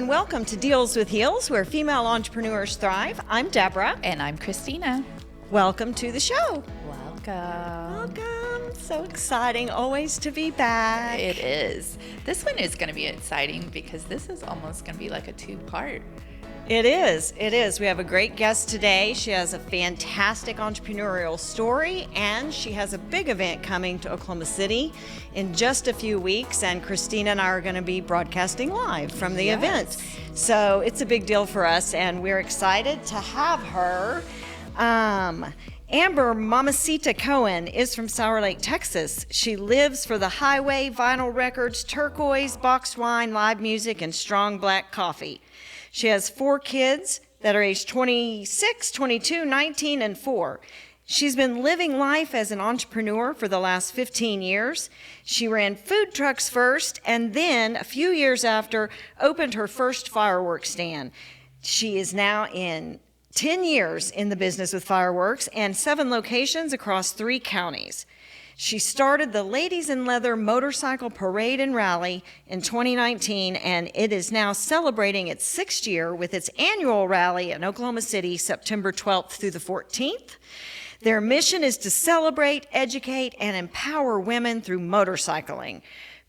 and welcome to Deals with Heels, where female entrepreneurs thrive. I'm Deborah. And I'm Christina. Welcome to the show. Welcome. Welcome. So exciting always to be back. It is. This one is going to be exciting because this is almost going to be like a two-part. It is. It is. We have a great guest today. She has a fantastic entrepreneurial story, and she has a big event coming to Oklahoma City in just a few weeks. And Christina and I are going to be broadcasting live from the event. So it's a big deal for us, and we're excited to have her. Amber Mamacita Cohen is from Sour Lake, Texas. She lives for the highway, vinyl records, turquoise, boxed wine, live music, and strong black coffee. She has 4 kids that are aged 26, 22, 19, and 4. She's been living life as an entrepreneur for the last 15 years. She ran food trucks first, and then a few years after, opened her first firework stand. She is now in 10 years in the business with fireworks and 7 locations across 3 counties. She started the Ladies in Leather Motorcycle Parade and Rally in 2019, and it is now celebrating its 6th year with its annual rally in Oklahoma City, September 12th through the 14th. Their mission is to celebrate, educate, and empower women through motorcycling.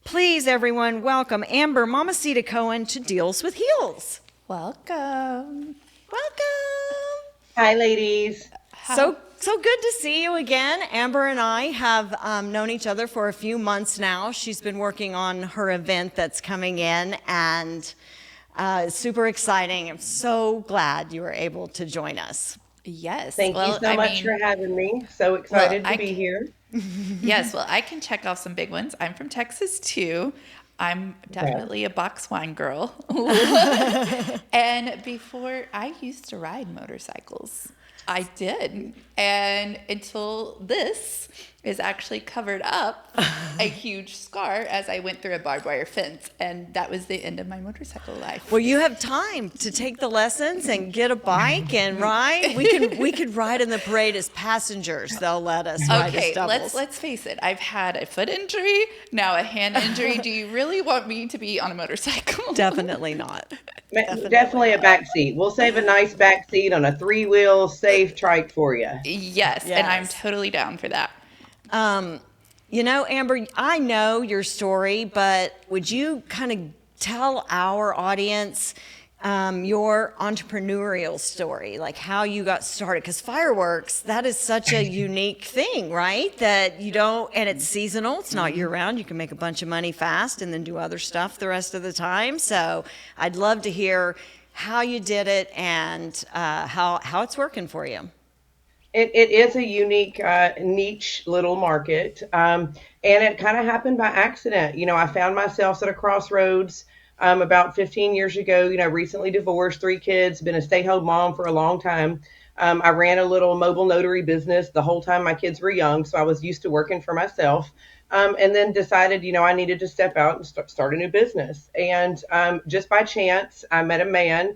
Please, everyone, welcome Amber Mamacita Cohen to Deals with Heels. Welcome. Welcome. Hi, ladies. So good to see you again. Amber and I have known each other for a few months now. She's been working on her event that's coming in, and it's super exciting. I'm so glad you were able to join us. Yes. Thank you so much for having me. So excited to be here. Yes, well, I can check off some big ones. I'm from Texas, too. I'm definitely a box wine girl. And before, I used to ride motorcycles. I did. And until this is actually covered up a huge scar as I went through a barbed wire fence. And that was the end of my motorcycle life. Well, you have time to take the lessons and get a bike and ride. We could ride in the parade as passengers. They'll let us ride as doubles. Okay, let's face it. I've had a foot injury, now a hand injury. Do you really want me to be on a motorcycle? Definitely not. Definitely a back seat. We'll save a nice back seat on a 3-wheel safe trike for you. Yes, and I'm totally down for that. You know, Amber, I know your story, but would you kind of tell our audience your entrepreneurial story, like how you got started? Because fireworks, that is such a unique thing, right? That you don't, and it's seasonal, it's not year round. You can make a bunch of money fast and then do other stuff the rest of the time. So I'd love to hear how you did it and how it's working for you. It is a unique niche little market, and it kind of happened by accident. You know, I found myself at a crossroads about 15 years ago. You know, recently divorced, 3 kids, been a stay-home mom for a long time. I ran a little mobile notary business the whole time my kids were young, so I was used to working for myself. And then decided, you know, I needed to step out and start a new business. And just by chance, I met a man.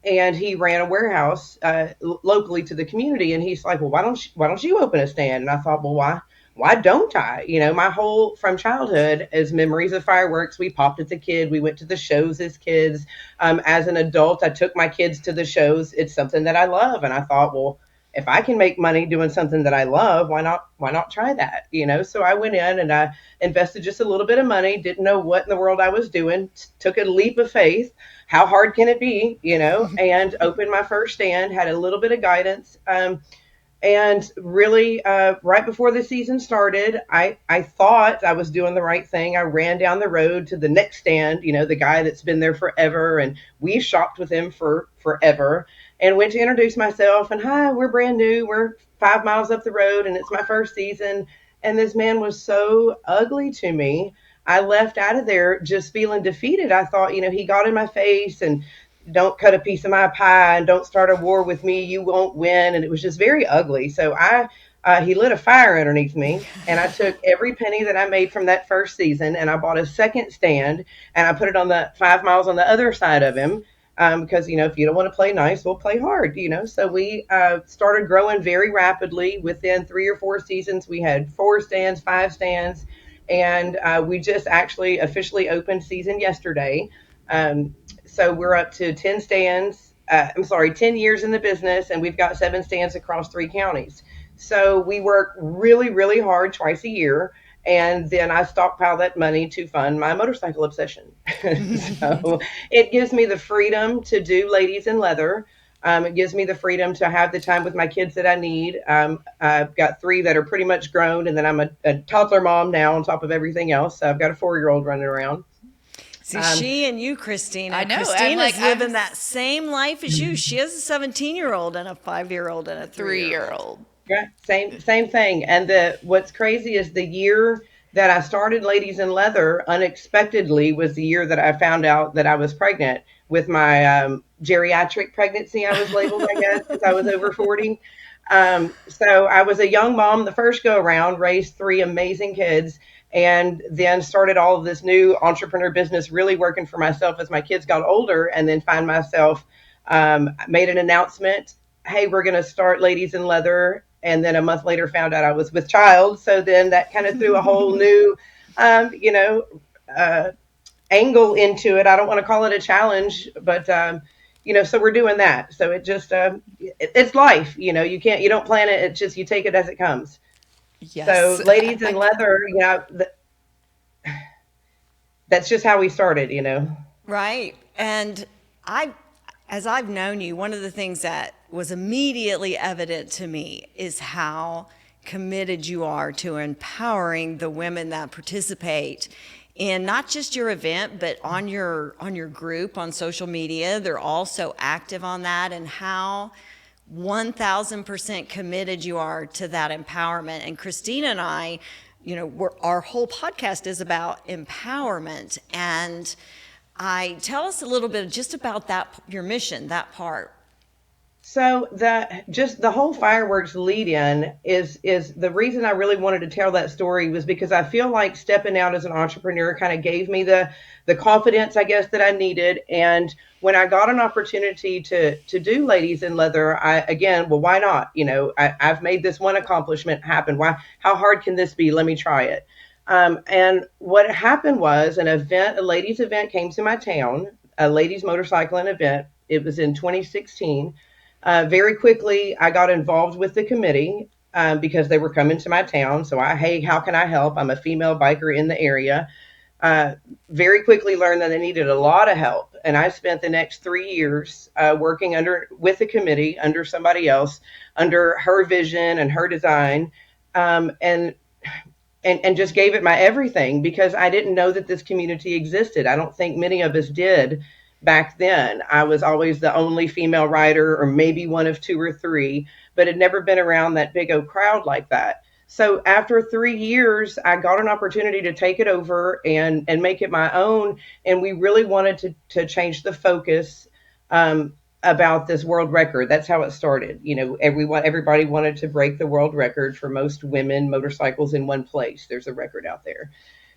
And he ran a warehouse locally to the community. And he's like, well, why don't you open a stand? And I thought, well, why don't I? You know, my whole from childhood is memories of fireworks. We popped as a kid. We went to the shows as kids. As an adult, I took my kids to the shows. It's something that I love. And I thought, well, if I can make money doing something that I love, why not try that? You know, so I went in and I invested just a little bit of money, didn't know what in the world I was doing, took a leap of faith. How hard can it be, you know, and opened my first stand, had a little bit of guidance. And really, right before the season started, I thought I was doing the right thing. I ran down the road to the next stand, you know, the guy that's been there forever. And we shopped with him for forever and went to introduce myself. And hi, we're brand new. We're 5 miles up the road and it's my first season. And this man was so ugly to me. I left out of there just feeling defeated. I thought, you know, he got in my face and don't cut a piece of my pie and don't start a war with me. You won't win. And it was just very ugly. So he lit a fire underneath me and I took every penny that I made from that first season and I bought a second stand and I put it on the 5 miles on the other side of him. Because, you know, if you don't want to play nice, we'll play hard, you know. So we started growing very rapidly. Within 3 or 4 seasons, we had 4 stands, 5 stands. And we just actually officially opened season yesterday. Um, so we're up to 10 stands. I'm sorry, 10 years in the business, and we've got 7 stands across 3 counties. So we work really, really hard twice a year. And then I stockpile that money to fund my motorcycle obsession. So it gives me the freedom to do ladies in leather. It gives me the freedom to have the time with my kids that I need. I've got 3 that are pretty much grown, and then I'm a toddler mom now on top of everything else. So I've got a 4-year-old running around. See, Um, she and you, Christina. I know. Christina's living that same life as you. She has a 17-year-old and a 5-year-old and a 3-year-old. 3-year-old. Yeah, same thing. And the what's crazy is the year that I started Ladies in Leather unexpectedly was the year that I found out that I was pregnant with my geriatric pregnancy. I was labeled, I guess, because I was over 40. So I was a young mom the first go around, raised 3 amazing kids, and then started all of this new entrepreneur business, really working for myself as my kids got older, and then find myself made an announcement, hey, we're going to start Ladies in Leather. And then a month later found out I was with child. So then that kind of threw a whole new, um, you know, uh, angle into it. I don't want to call it a challenge, but, so we're doing that. So it just, it's life, you don't plan it. It's just, you take it as it comes. So Yes. Ladies in Leather, that's just how we started. Right. And as I've known you, one of the things that was immediately evident to me is how committed you are to empowering the women that participate in not just your event, but on your group on social media. They're also active on that, and how 1000% committed you are to that empowerment. And Christina and I, our whole podcast is about empowerment. And tell us a little bit just about that, your mission, that part. So the whole fireworks lead in is the reason I really wanted to tell that story was because I feel like stepping out as an entrepreneur kind of gave me the confidence, I guess, that I needed. And when I got an opportunity to do Ladies in Leather, why not? I've made this one accomplishment happen. How hard can this be? Let me try it. And what happened was a ladies event came to my town, a ladies motorcycling event. It was in 2016. Very quickly, I got involved with the committee because they were coming to my town. So hey, how can I help? I'm a female biker in the area. Very quickly learned that I needed a lot of help. And I spent the next 3 years working with the committee, under somebody else, under her vision and her design. And just gave it my everything because I didn't know that this community existed. I don't think many of us did back then. I was always the only female rider, or maybe one of 2 or 3, but had never been around that big old crowd like that. So after 3 years, I got an opportunity to take it over and make it my own. And we really wanted to change the focus about this world record. That's how it started. Everybody wanted to break the world record for most women motorcycles in one place. There's a record out there.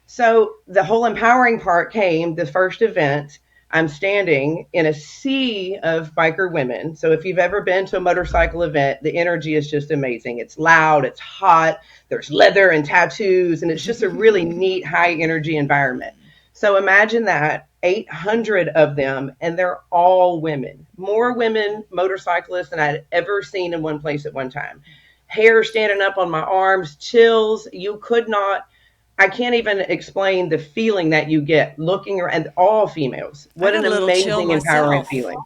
So the whole empowering part came the first event. I'm standing in a sea of biker women. So if you've ever been to a motorcycle event, the energy is just amazing. It's loud, it's hot, there's leather and tattoos, and it's just a really neat, high energy environment. So imagine that, 800 of them, and they're all women. More women motorcyclists than I'd ever seen in one place at one time. Hair standing up on my arms, chills. I can't even explain the feeling that you get looking around, all females. What an amazing, empowering feeling.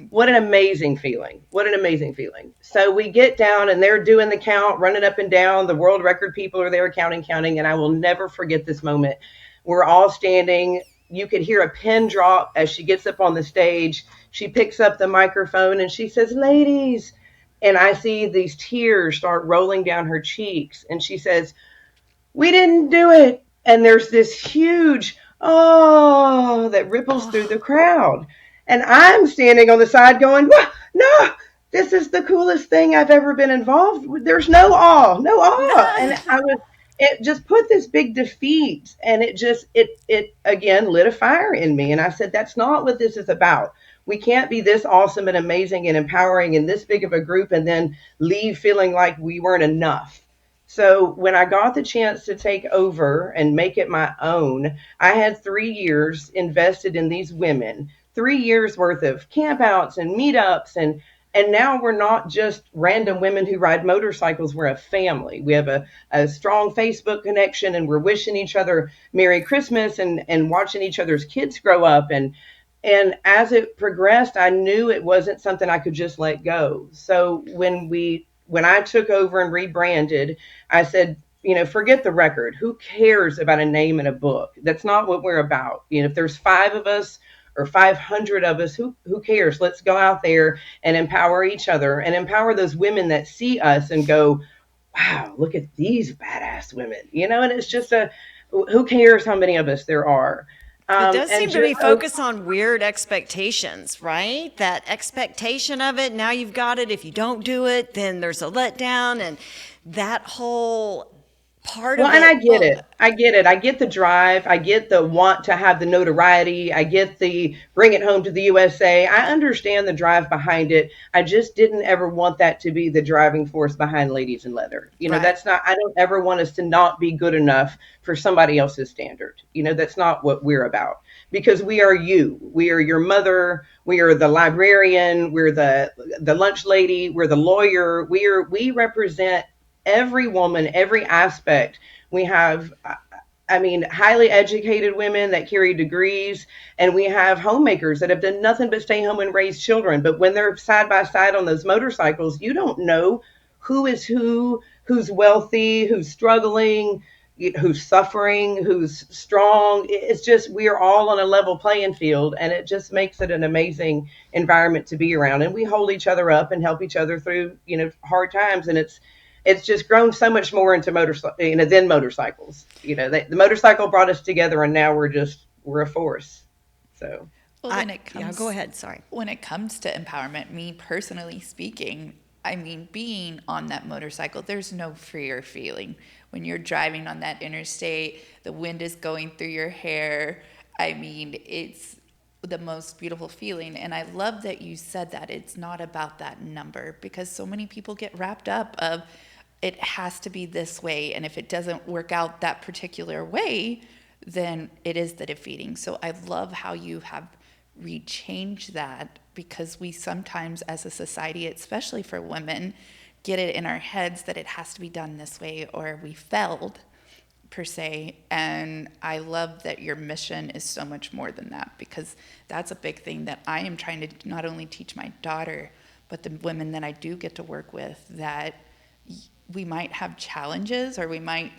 What an amazing feeling. What an amazing feeling. So we get down and they're doing the count, running up and down. The world record people are there counting. And I will never forget this moment. We're all standing. You could hear a pin drop as she gets up on the stage. She picks up the microphone and she says, ladies. And I see these tears start rolling down her cheeks. And she says, we didn't do it. And there's this huge, oh, that ripples through the crowd. And I'm standing on the side going, no, this is the coolest thing I've ever been involved with. There's no awe. And it just put this big defeat, and it again lit a fire in me. And I said, that's not what this is about. We can't be this awesome and amazing and empowering in this big of a group and then leave feeling like we weren't enough. So when I got the chance to take over and make it my own, I had 3 years invested in these women, 3 years worth of campouts and meetups, and now we're not just random women who ride motorcycles. We're a family. We have a strong Facebook connection, and we're wishing each other Merry Christmas and watching each other's kids grow up. And as it progressed, I knew it wasn't something I could just let go. So when I took over and rebranded, I said, forget the record. Who cares about a name in a book? That's not what we're about. If there's five of us or 500 of us, who cares? Let's go out there and empower each other and empower those women that see us and go, wow, look at these badass women, and it's just who cares how many of us there are? It does And seem to just be focused on weird expectations, right? That expectation of it. Now you've got it. If you don't do it, then there's a letdown, and that whole part Well, of and it. I get it. I get it. I get the drive. I get the want to have the notoriety. I get the bring it home to the USA. I understand the drive behind it. I just didn't ever want that to be the driving force behind Ladies in Leather. Right. That's not, I don't ever want us to not be good enough for somebody else's standard. That's not what we're about, because we are you. We are your mother. We are the librarian. We're the lunch lady. We're the lawyer. We represent every woman, every aspect. We have, highly educated women that carry degrees, and we have homemakers that have done nothing but stay home and raise children. But when they're side by side on those motorcycles, you don't know who is who's wealthy, who's struggling, who's suffering, who's strong. It's just, we are all on a level playing field, and it just makes it an amazing environment to be around. And we hold each other up and help each other through, hard times. And it's just grown so much more into than motorcycles. The motorcycle brought us together, and now we're a force. So, Well, Yeah, go ahead. Sorry. when it comes to empowerment, me personally speaking, I mean, being on that motorcycle, there's no freer feeling. When you're driving on that interstate, the wind is going through your hair. I mean, it's the most beautiful feeling. And I love that you said that it's not about that number, because so many people get wrapped up of it has to be this way. And if it doesn't work out that particular way, then it is the defeating. So I love how you have rechange that, because we sometimes as a society, especially for women, get it in our heads that it has to be done this way or we failed per se. And I love that your mission is so much more than that, because that's a big thing that I am trying to not only teach my daughter, but the women that I do get to work with, that we might have challenges or we might,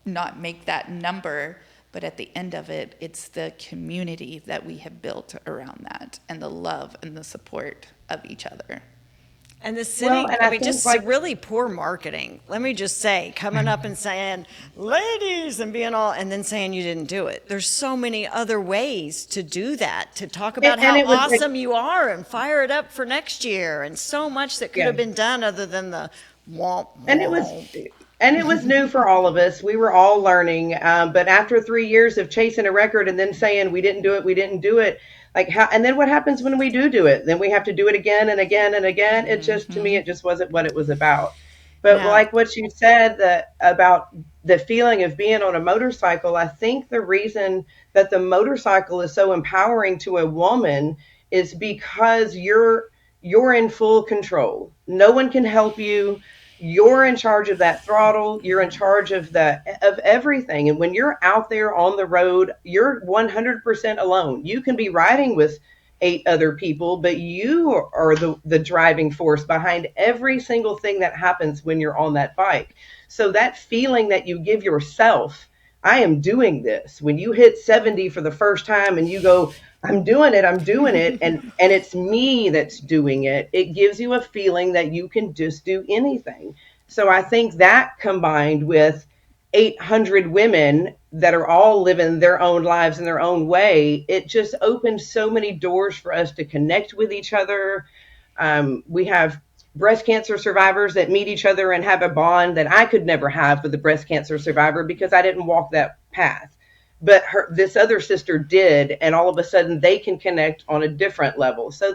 not make that number, but at the end of it, it's the community that we have built around that, and the love and the support of each other. And the city, and I think, just really poor marketing. Let me just say, coming up and saying, ladies, and being all, and then saying you didn't do it. There's so many other ways to do that, to talk about how awesome you are and fire it up for next year, and so much that could have been done other than the womp, womp. And it was new for all of us. We were all learning. But after 3 years of chasing a record and then saying we didn't do it, like how? And then what happens when we do it? Then we have to do it again and again and again. It just, to me, it just wasn't what it was about. But like what you said, that about the feeling of being on a motorcycle, I think the reason that the motorcycle is so empowering to a woman is because you're in full control. No one can help you. You're in charge of that throttle. You're in charge of everything. And when you're out there on the road, you're 100% alone. You can be riding with 8 other people, but you are the driving force behind every single thing that happens when you're on that bike. So that feeling that you give yourself, I am doing this. When you hit 70 for the first time and you go, I'm doing it, and it's me that's doing it, it gives you a feeling that you can just do anything. So I think that, combined with 800 women that are all living their own lives in their own way, it just opens so many doors for us to connect with each other. We have breast cancer survivors that meet each other and have a bond that I could never have with a breast cancer survivor, because I didn't walk that path. But this other sister did, and all of a sudden they can connect on a different level. So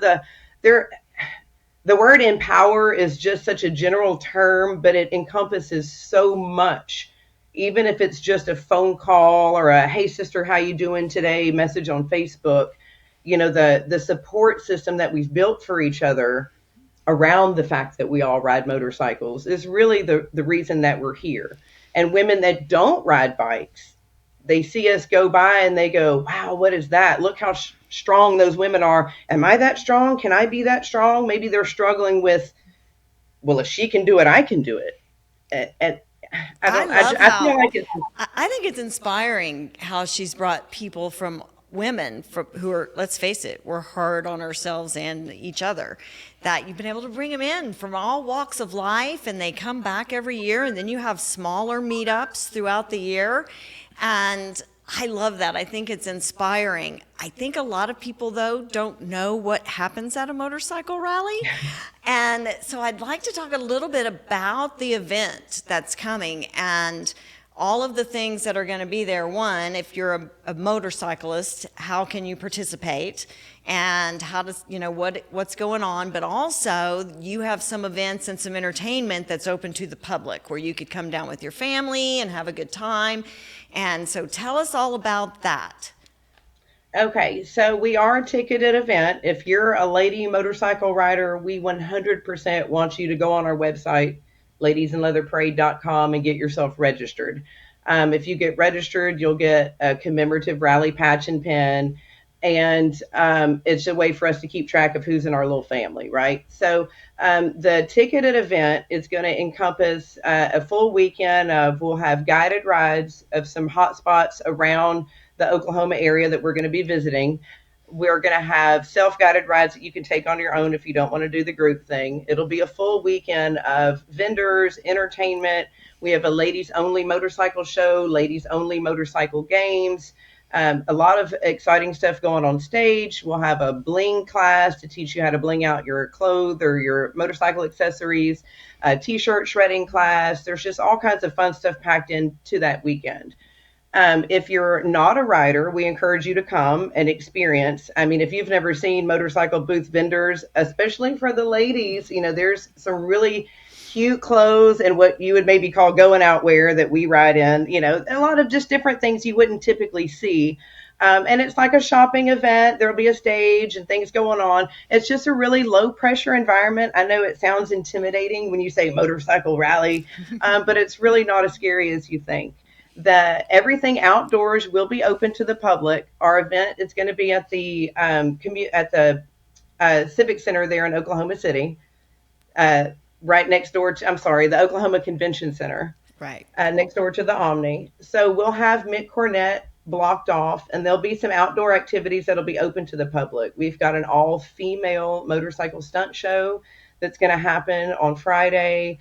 The word empower is just such a general term, but it encompasses so much. Even if it's just a phone call or a "Hey sister, how you doing today?" message on Facebook, the support system that we've built for each other around the fact that we all ride motorcycles is really the reason that we're here. And women that don't ride bikes, they see us go by and they go, "Wow, what is that? Look how strong those women are. Am I that strong? Can I be that strong?" Maybe they're struggling with, well, if she can do it, I can do it. And I I don't, love I feel how like it's, I think it's inspiring how she's brought people from women who are, let's face it, we're hard on ourselves and each other. That you've been able to bring them in from all walks of life, and they come back every year, and then you have smaller meetups throughout the year, and I love that. I think it's inspiring. I think a lot of people, though, don't know what happens at a motorcycle rally. And so I'd like to talk a little bit about the event that's coming and all of the things that are going to be there. One, if you're a motorcyclist, how can you participate? And how does, what's going on? But also, you have some events and some entertainment that's open to the public where you could come down with your family and have a good time. And so tell us all about that. okay, so we are a ticketed event. If you're a lady motorcycle rider, we 100% want you to go on our website, ladiesandleatherparade.com, and get yourself registered. If you get registered, you'll get a commemorative rally patch and pin, and it's a way for us to keep track of who's in our little family, right? So the ticketed event is going to encompass a full weekend of, we'll have guided rides of some hot spots around the Oklahoma area that we're going to be visiting. We're going to have self-guided rides that you can take on your own if you don't want to do the group thing. It'll be a full weekend of vendors, entertainment. We have a ladies only motorcycle show, ladies only motorcycle games, a lot of exciting stuff going on stage. We'll have a bling class to teach you how to bling out your clothes or your motorcycle accessories, a t-shirt shredding class. There's just all kinds of fun stuff packed into that weekend. If you're not a rider, we encourage you to come and experience. I mean, if you've never seen motorcycle booth vendors, especially for the ladies, there's some really cute clothes and what you would maybe call going out wear that we ride in, a lot of just different things you wouldn't typically see. And it's like a shopping event. There'll be a stage and things going on. It's just a really low pressure environment. I know it sounds intimidating when you say motorcycle rally, but it's really not as scary as you think. Everything outdoors will be open to the public. Our event is going to be at the Civic Center there in Oklahoma City, uh, right next door to, I'm sorry, the Oklahoma Convention Center, Right. next door to the Omni. So we'll have Mick Cornett blocked off, and there'll be some outdoor activities that'll be open to the public. We've got an all-female motorcycle stunt show that's going to happen on Friday.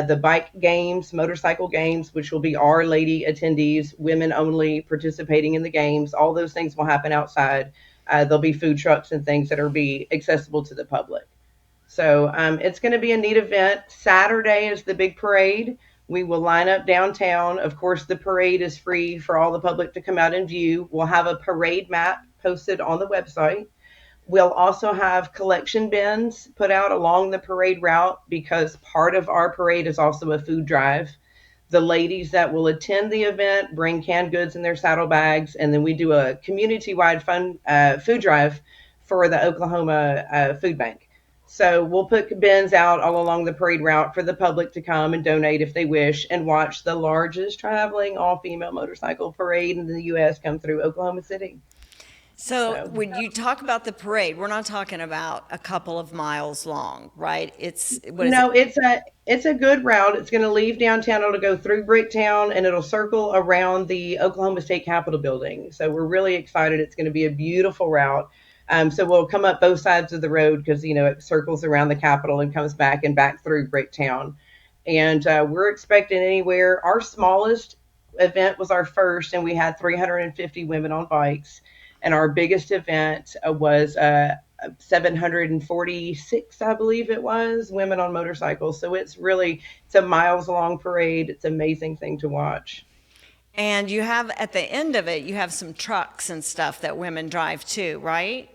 The bike games, motorcycle games, which will be our lady attendees, women only participating in the games. All those things will happen outside. There'll be food trucks and things that are be accessible to the public. So it's going to be a neat event. Saturday is the big parade. We will line up downtown. Of course, the parade is free for all the public to come out and view. We'll have a parade map posted on the website. We'll also have collection bins put out along the parade route because part of our parade is also a food drive. The ladies that will attend the event bring canned goods in their saddlebags, and then we do a community-wide fun food drive for the Oklahoma Food Bank. So we'll put bins out all along the parade route for the public to come and donate if they wish and watch the largest traveling all-female motorcycle parade in the U.S. come through Oklahoma City. So So when you talk about the parade, we're not talking about a couple of miles long, right? It's, what is it? no, it's a good route. It's going to leave downtown. It'll go through Bricktown and it'll circle around the Oklahoma State Capitol building. So we're really excited. It's going to be a beautiful route. So we'll come up both sides of the road because it circles around the Capitol and comes back and back through Bricktown. And we're expecting anywhere. Our smallest event was our first, and we had 350 women on bikes. And our biggest event was 746, I believe it was, women on motorcycles. So it's a miles long parade. It's an amazing thing to watch. And you have, at the end of it, you have some trucks and stuff that women drive too, right?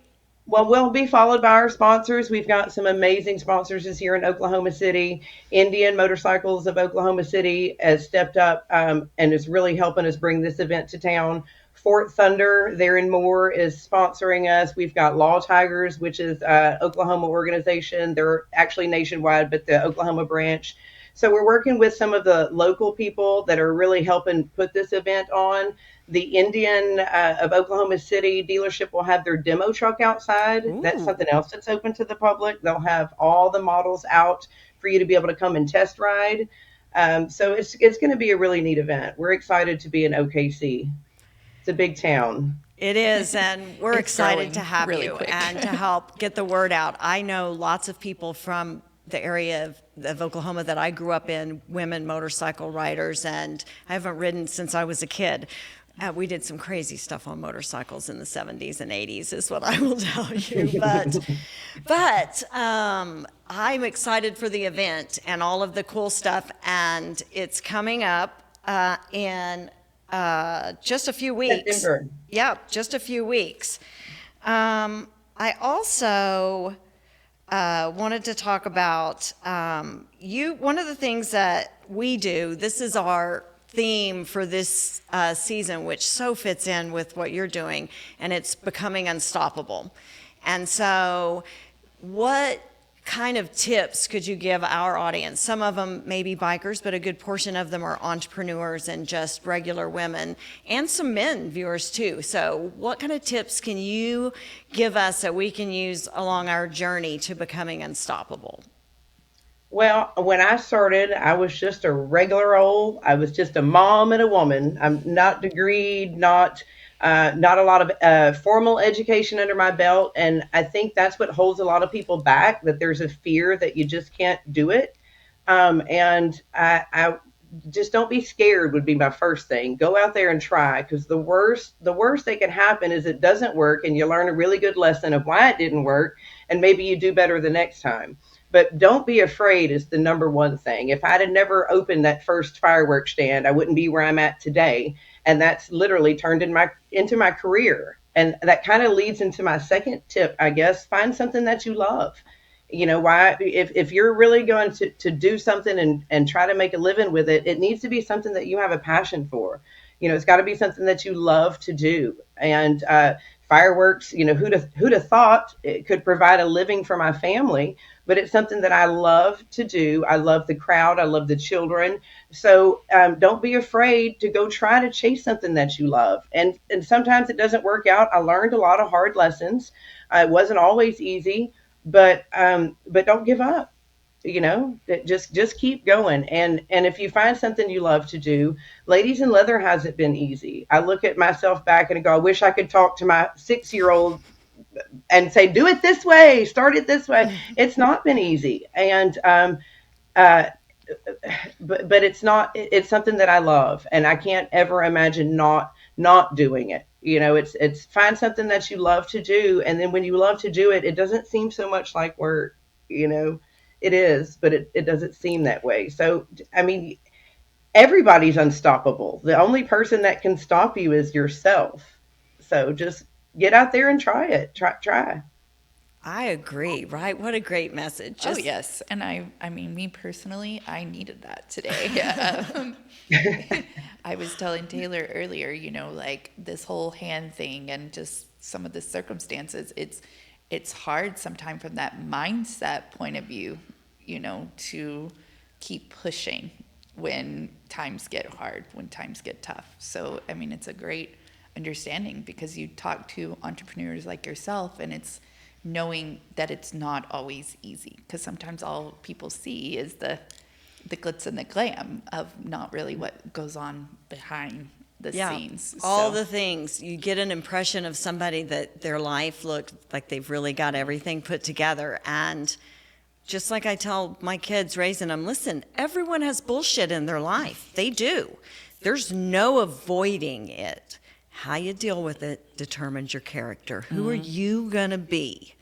Well, we'll be followed by our sponsors. We've got some amazing sponsors this year in Oklahoma City. Indian Motorcycles of Oklahoma City has stepped up and is really helping us bring this event to town. Fort Thunder there in Moore is sponsoring us. We've got Law Tigers, which is Oklahoma organization. They're actually nationwide, but the Oklahoma branch. So we're working with some of the local people that are really helping put this event on. The Indian of Oklahoma City dealership will have their demo truck outside. That's Ooh. something else that's open to the public. They'll have all the models out for you to be able to come and test ride. So it's going to be a really neat event. We're excited to be in OKC. It's a big town. It is, and we're It's excited to growing have really you quick. and to help get the word out. I know lots of people from the area of Oklahoma that I grew up in, women motorcycle riders, and I haven't ridden since I was a kid. We did some crazy stuff on motorcycles in the 70s and 80s, is what I will tell you. But I'm excited for the event and all of the cool stuff, and it's coming up in just a few weeks. September. Yep, just a few weeks. I also wanted to talk about you. One of the things that we do, this is our theme for this season, which so fits in with what you're doing, and it's becoming unstoppable. And so, what kind of tips could you give our audience? Some of them may be bikers, but a good portion of them are entrepreneurs and just regular women, and some men viewers too. So what kind of tips can you give us that we can use along our journey to becoming unstoppable? Well, when I started, I was just a I was just a mom and a woman. I'm not degreed, not a lot of formal education under my belt. And I think that's what holds a lot of people back, that there's a fear that you just can't do it. And I just don't be scared would be my first thing. Go out there and try, because the worst that can happen is it doesn't work and you learn a really good lesson of why it didn't work, and maybe you do better the next time. But don't be afraid is the number one thing. If I'd have never opened that first firework stand, I wouldn't be where I'm at today. And that's literally turned into my career. And that kind of leads into my second tip, I guess. Find something that you love. You know, why, if you're really going to do something and try to make a living with it, it needs to be something that you have a passion for. You know, it's got to be something that you love to do. And fireworks, you know, who'd have thought it could provide a living for my family, but it's something that I love to do. I love the crowd. I love the children. So don't be afraid to go try to chase something that you love. And sometimes it doesn't work out. I learned a lot of hard lessons. It wasn't always easy, but don't give up. You know, just keep going. And if you find something you love to do, ladies in leather hasn't been easy. I look at myself back and I go, I wish I could talk to my 6-year-old and say, do it this way, start it this way. It's not been easy. And uh, but it's something that I love, and I can't ever imagine not doing it. You know, it's find something that you love to do, and then when you love to do it, it doesn't seem so much like work. You know, it is, but it doesn't seem that way. So I mean, everybody's unstoppable. The only person that can stop you is yourself. So just get out there and try it. Try. I agree, right? What a great message. Oh Just yes, and I mean, me personally, I needed that today. I was telling Taylor earlier, you know, like this whole hand thing and just some of the circumstances. It's hard sometimes from that mindset point of view, you know, to keep pushing when times get hard, when times get tough. So I mean, it's a great understanding because you talk to entrepreneurs like yourself, and it's knowing that it's not always easy, because sometimes all people see is the glitz and the glam of not really what goes on behind the scenes. All So, the things. You get an impression of somebody that their life looked like they've really got everything put together. And just like I tell my kids raising them, listen, everyone has bullshit in their life. They do. There's no avoiding it. How you deal with it determines your character. Who are you going to be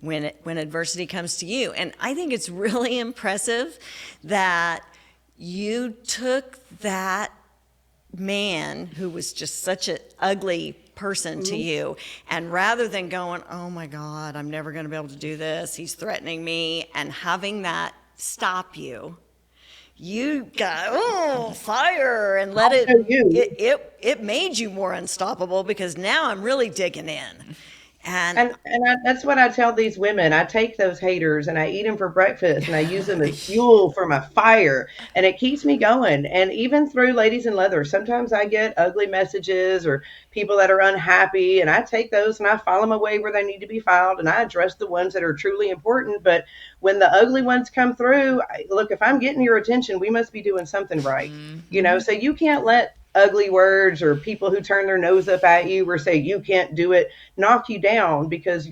when adversity comes to you? And I think it's really impressive that you took that man who was just such an ugly person to you, and rather than going, oh my God, I'm never going to be able to do this, he's threatening me, and having that stop you, you got fire, and let I'll it, show you. it made you more unstoppable, because now I'm really digging in. And That's what I tell these women. I take those haters and I eat them for breakfast and I use them as fuel for my fire, and it keeps me going. And even through Ladies in Leather, sometimes I get ugly messages or people that are unhappy, and I take those and I file them away where they need to be filed, and I address the ones that are truly important. But when the ugly ones come through, look, if I'm getting your attention, we must be doing something right. So you can't let ugly words or people who turn their nose up at you or say you can't do it knock you down, because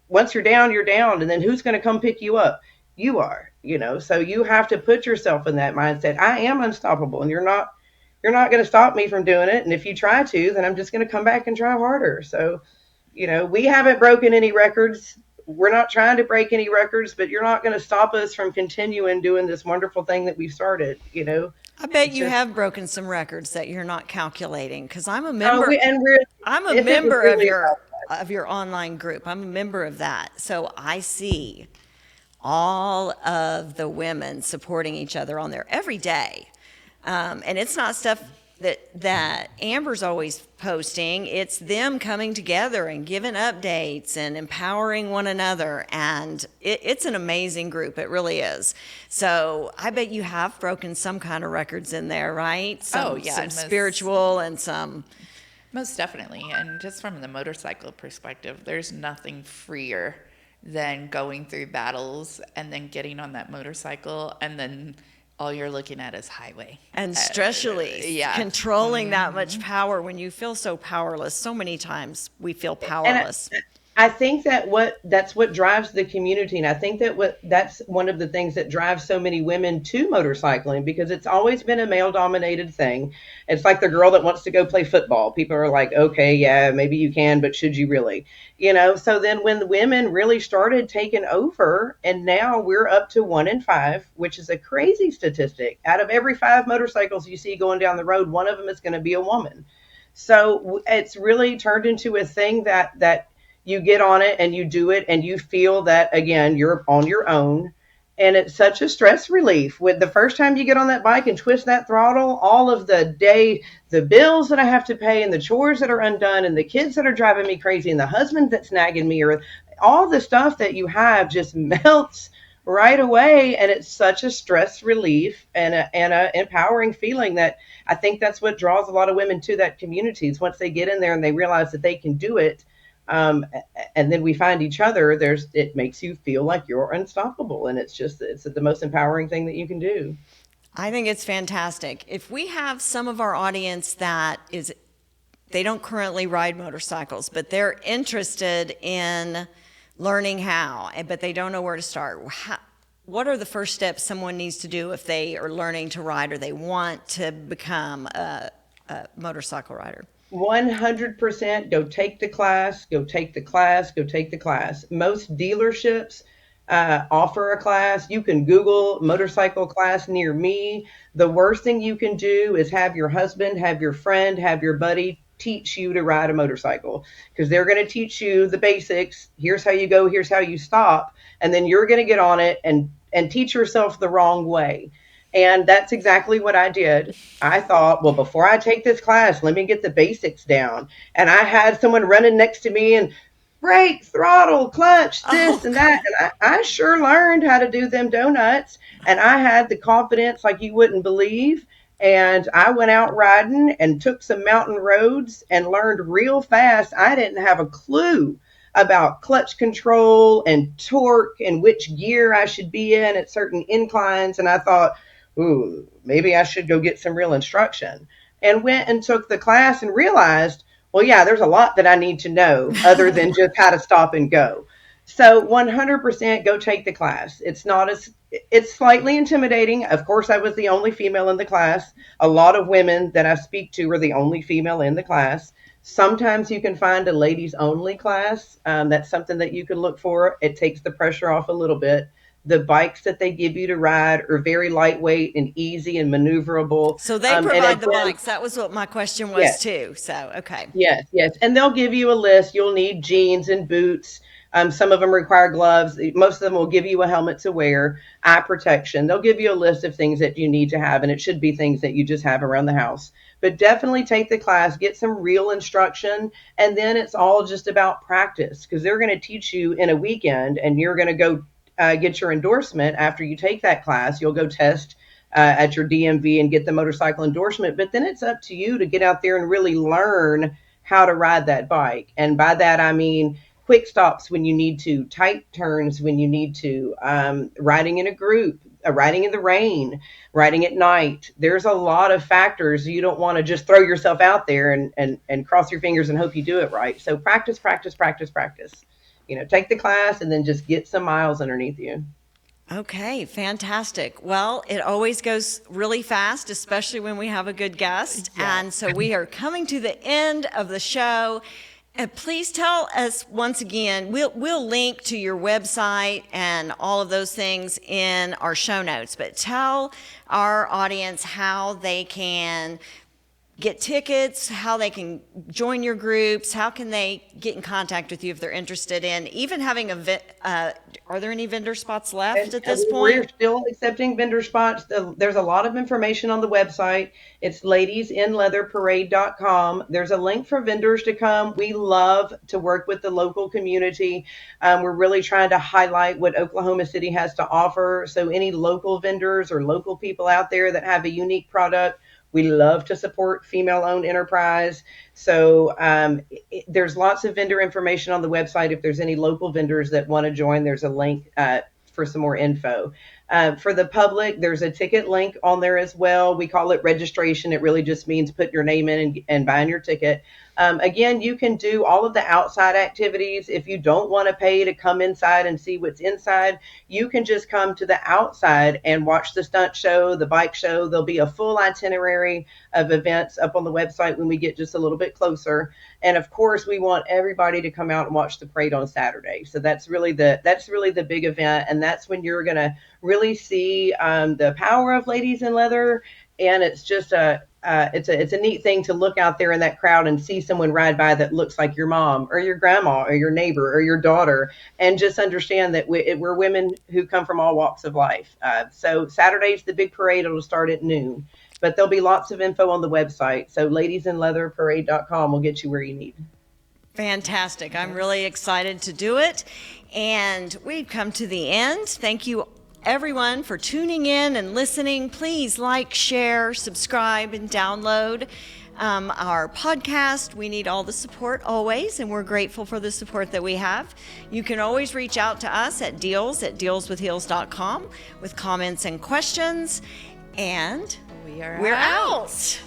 once you're down, and then who's going to come pick you up? You are. So you have to put yourself in that mindset. I am unstoppable, and you're not going to stop me from doing it, and if you try to, then I'm just going to come back and try harder. So we haven't broken any records. We're not trying to break any records, but you're not going to stop us from continuing doing this wonderful thing that we started. I bet It's you just, have broken some records that you're not calculating, because I'm a oh, member. I'm a if it was member of really your about of your online group. I'm a member of that. So I see all of the women supporting each other on there every day. And it's not stuff that Amber's always posting. It's them coming together and giving updates and empowering one another. And it's an amazing group. It really is. So I bet you have broken some kind of records in there, right? Some spiritual and some. Most definitely. And just from the motorcycle perspective, there's nothing freer than going through battles and then getting on that motorcycle, and then all you're looking at is highway. And stress release. Controlling that much power when you feel so powerless. So many times we feel powerless. And I think that's what drives the community, and I think that's one of the things that drives so many women to motorcycling, because it's always been a male dominated thing. It's like the girl that wants to go play football. People are like, okay, yeah, maybe you can, but should you really? So then when the women really started taking over, and now we're up to 1 in 5, which is a crazy statistic. Out of every 5 motorcycles you see going down the road, one of them is going to be a woman. So it's really turned into a thing that you get on it and you do it, and you feel that, again, you're on your own. And it's such a stress relief. With the first time you get on that bike and twist that throttle, all of the bills that I have to pay, and the chores that are undone, and the kids that are driving me crazy, and the husband that's nagging me, or all the stuff that you have just melts right away. And it's such a stress relief and a empowering feeling, that I think that's what draws a lot of women to that community. Is once they get in there and they realize that they can do it, and then we find each other, it makes you feel like you're unstoppable, and it's the most empowering thing that you can do. I think it's fantastic. If we have some of our audience they don't currently ride motorcycles, but they're interested in learning how, but they don't know where to start. What are the first steps someone needs to do if they are learning to ride, or they want to become a motorcycle rider? 100% go take the class, go take the class, go take the class. Most dealerships offer a class. You can Google motorcycle class near me. The worst thing you can do is have your husband, have your friend, have your buddy teach you to ride a motorcycle, because they're going to teach you the basics. Here's how you go, here's how you stop, and then you're going to get on it and teach yourself the wrong way. And that's exactly what I did. I thought, well, before I take this class, let me get the basics down. And I had someone running next to me, and brake, throttle, clutch, this and that. And I sure learned how to do them donuts. And I had the confidence like you wouldn't believe. And I went out riding and took some mountain roads and learned real fast. I didn't have a clue about clutch control and torque and which gear I should be in at certain inclines. And I thought, ooh, maybe I should go get some real instruction. And went and took the class and realized, well, yeah, there's a lot that I need to know other than just how to stop and go. So 100% go take the class. It's slightly intimidating. Of course, I was the only female in the class. A lot of women that I speak to are the only female in the class. Sometimes you can find a ladies only class. That's something that you can look for. It takes the pressure off a little bit. The bikes that they give you to ride are very lightweight and easy and maneuverable. So they And provide the again, bikes. That was what my question was yes, too. So, okay. yes, yes. And they'll give you a list. You'll need jeans and boots. Some of them require gloves. Most of them will give you a helmet to wear, eye protection. They'll give you a list of things that you need to have, and it should be things that you just have around the house. But definitely take the class, get some real instruction, and then it's all just about practice because they're going to teach you in a weekend, and you're going to go get your endorsement after you take that class. You'll go test at your DMV and get the motorcycle endorsement. But then it's up to you to get out there and really learn how to ride that bike. And by that, I mean quick stops when you need to, tight turns when you need to, riding in a group, riding in the rain, riding at night. There's a lot of factors. You don't want to just throw yourself out there and cross your fingers and hope you do it right. So practice, practice, practice, practice. Take the class and then just get some miles underneath you. Okay, fantastic. Well, it always goes really fast, especially when we have a good guest. Yeah. And so we are coming to the end of the show. And please tell us once again, we'll link to your website and all of those things in our show notes, but tell our audience how they can get tickets, how they can join your groups, how can they get in contact with you if they're interested in even having are there any vendor spots left at this point? We're still accepting vendor spots. There's a lot of information on the website. It's ladiesinleatherparade.com. There's a link for vendors to come. We love to work with the local community. We're really trying to highlight what Oklahoma City has to offer. So any local vendors or local people out there that have a unique product, we love to support female-owned enterprise. So there's lots of vendor information on the website. If there's any local vendors that want to join, there's a link for some more info. For the public, there's a ticket link on there as well. We call it registration. It really just means put your name in and buying your ticket. Again, you can do all of the outside activities. If you don't want to pay to come inside and see what's inside, you can just come to the outside and watch the stunt show, the bike show. There'll be a full itinerary of events up on the website when we get just a little bit closer. And of course, we want everybody to come out and watch the parade on Saturday. So that's really the big event, and that's when you're going to really see the power of Ladies in Leather. And it's just it's a neat thing to look out there in that crowd and see someone ride by that looks like your mom or your grandma or your neighbor or your daughter, and just understand that we're women who come from all walks of life. So Saturday's the big parade. It'll start at noon, but there'll be lots of info on the website. So ladiesinleatherparade.com will get you where you need. Fantastic. I'm really excited to do it. And we've come to the end. Thank you everyone for tuning in and listening. Please like, share, subscribe, and download our podcast. We need all the support always, and we're grateful for the support that we have. You can always reach out to us at deals@dealswithheels.com with comments and questions. And we're out.